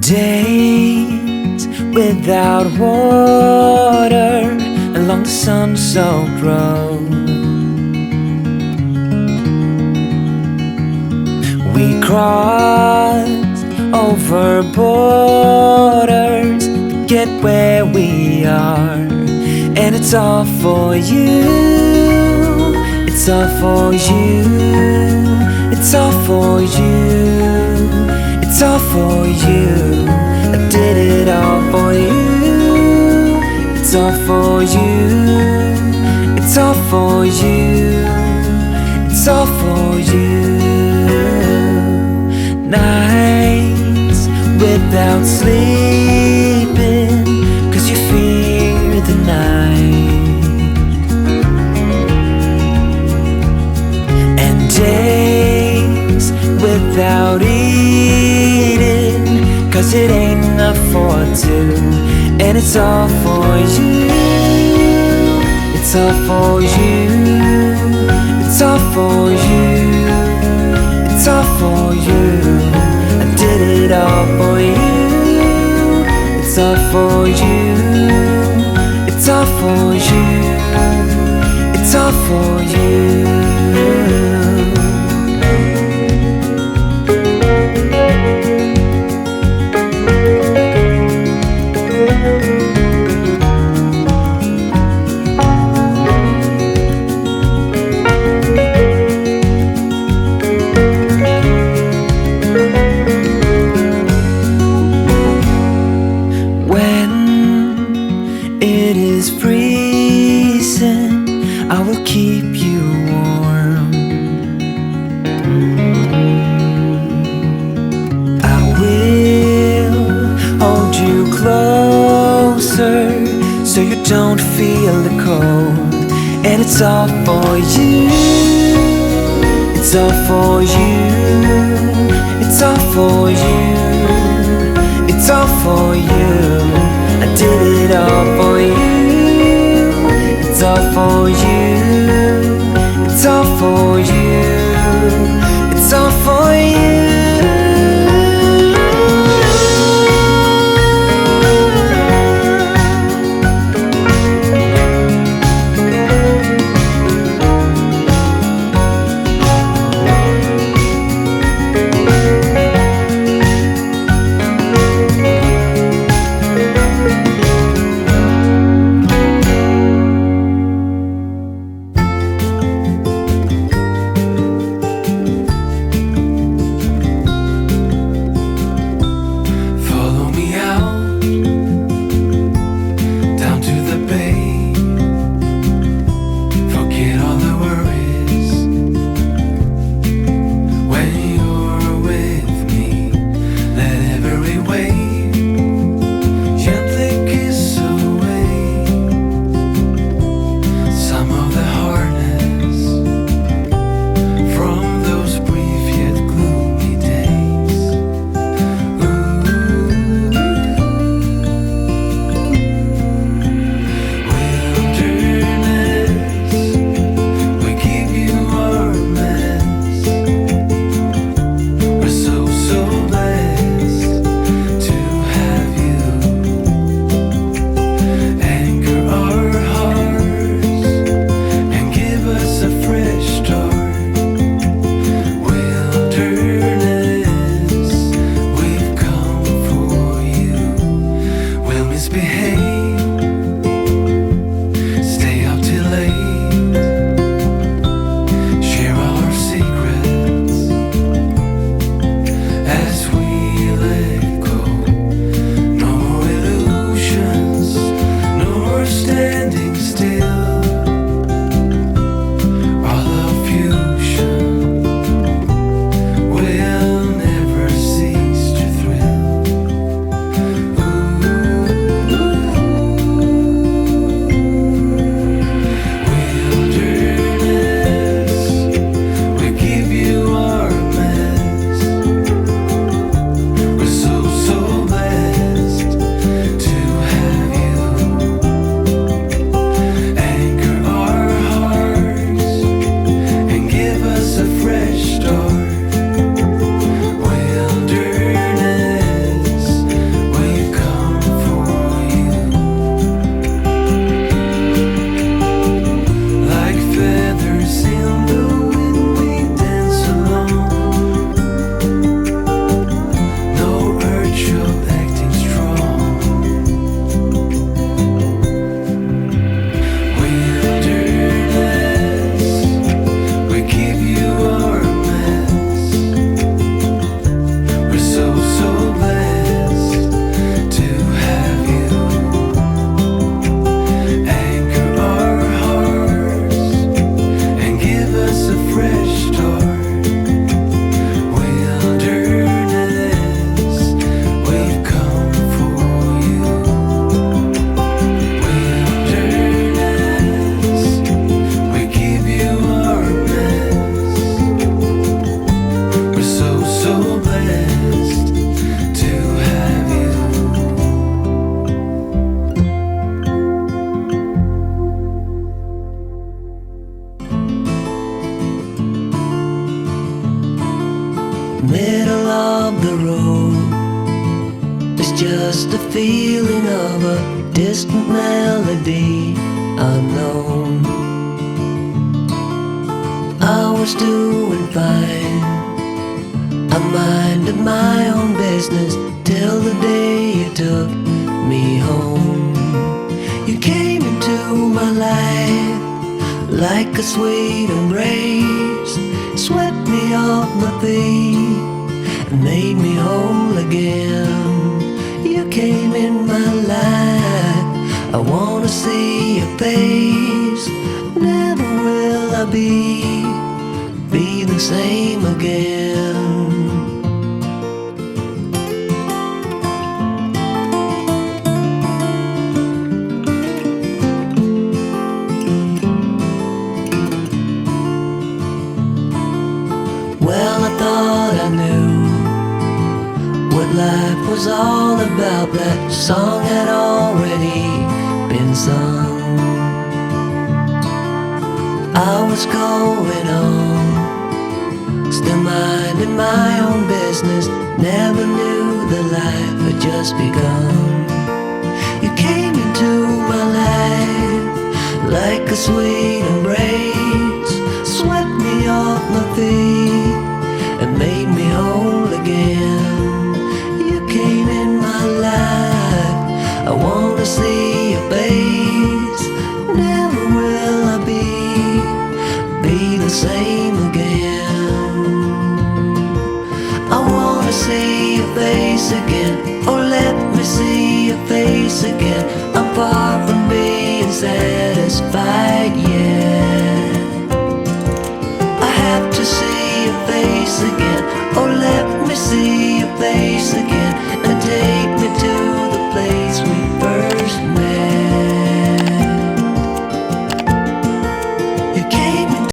Days without water along the sun-soaked road. We crossed over borders to get where we are, and it's all for you. It's all for you. It's all for you. It's all for you. I did it all for you. It's all for you. It's all for you. It's all for you. Nights without sleeping 'cause you fear the night, and days without eating 'cause it ain't enough for two. And it's all for you. It's all for you. It's all for you. It's all for you. I did it all for you. It's all for you. It's all for you. It's all for you. It is freezing, I will keep you warm. I will hold you closer so you don't feel the cold. And it's all for you. It's all for you. It's all for you. It's all for you. I did it all for you. It's all for you. It's all for you. It's all for you. middle of the road. It's just a feeling of a distant melody unknown. I was doing fine, I minded my own business till the day you took me home. You came into my life like a sweet embrace, swept me off my feet and made me whole again. You came in my life, I wanna see your face. Never will I be the same again. Well, I thought I knew what life was all about. That song had already been sung. I was going on, still minding my own business. Never knew that life had just begun. You came into my life like a sweet embrace, swept me off my feet and made me whole again. You came in my life, I wanna see your face. Never will I be the same again. I wanna see your face again, oh let me see your face again. I'm far from being satisfied yet. I have to see your face again, oh let me see your face